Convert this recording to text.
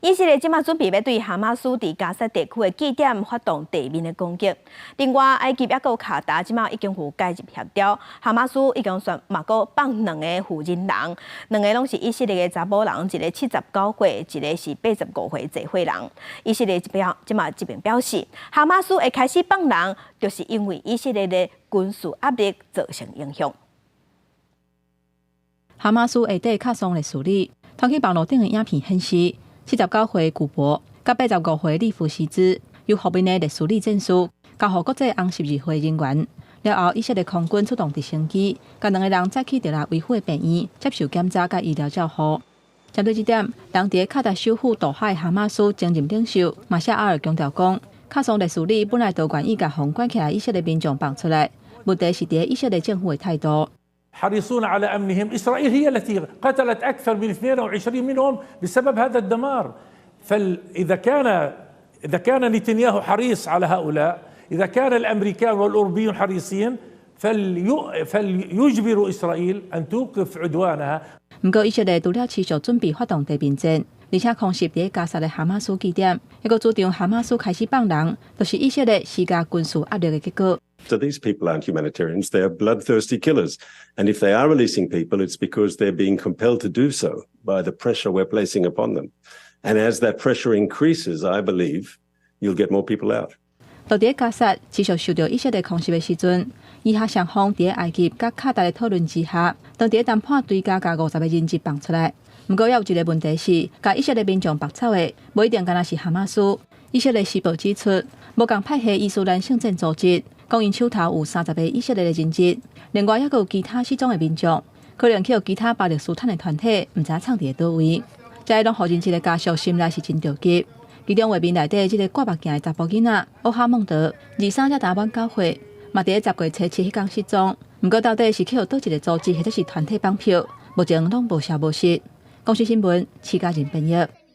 以色列即马准备要对哈马斯伫加沙地区的据点发动地面的攻击。另外，埃及也有卡达即马已经有介入协调，哈马斯已经算嘛个放2个妇人人，2个拢是以色列的查某人，一个79岁，一个是85岁坐伙人。以色列即马这边表示，哈马斯会开始放人，就是因为以色列的军事压力造成影响。哈马斯下底卡松的处理，通去网络顶的影片显示。79岁古博甲85岁利弗西兹由后面的历史证书交予国际红十字会人员。了后，以色列空军出动直升机，甲2个人载去着来维护的病院接受检查甲医疗照护。针对这点，当地卡达首府杜海哈马斯前任领袖马夏阿尔强调讲，卡松历史里本来就愿意甲封关起来以色列民众放出来，问题是伫以色列政府的态度。حريصون على أمنهم. إسرائيل هي التي قتلت أكثر من 22 منهم بسبب هذا الدمار. فإذا كان نتنياهو حريص على هؤلاء، إذا كان الأمريكان والأوروبيون حريصين فليجبروا إسرائيل أن توقف عدوانها. 不过，以色列除了持续准备发动地面战，而且空袭伫加沙的哈马斯据点，一个主张哈马斯开始放人，就是以色列施加军事压力的结果。So these people aren't humanitarians, they are bloodthirsty killers. And if they are releasing people, it's because they're being compelled to do so by the pressure we're placing upon them. And as that pressure increases, I believe you'll get more people out. 到伫加沙持续受到以色列空袭的时阵，以下双方伫埃及甲卡达的讨论之下，当伫谈判追加50个人质放出来。不过，也有一个问题是，甲以色列民众绑走的，不一定敢若是哈马斯。以色列时报指出，无共派系伊斯兰圣战组织。讲因手头有30个以色列的人质，另外还有其他失踪的民众，可能去有其他巴勒斯坦的团体，唔知藏伫倒位。这拢互人质的家属心内是真着急。其中画面内底这个挂目镜的查甫囡仔欧哈孟德，23才大满9岁，嘛伫10月初7迄天失踪。不过到底是去有倒一个组织或者是团体绑票，目前拢无消无息。公视新闻，徐家人编译。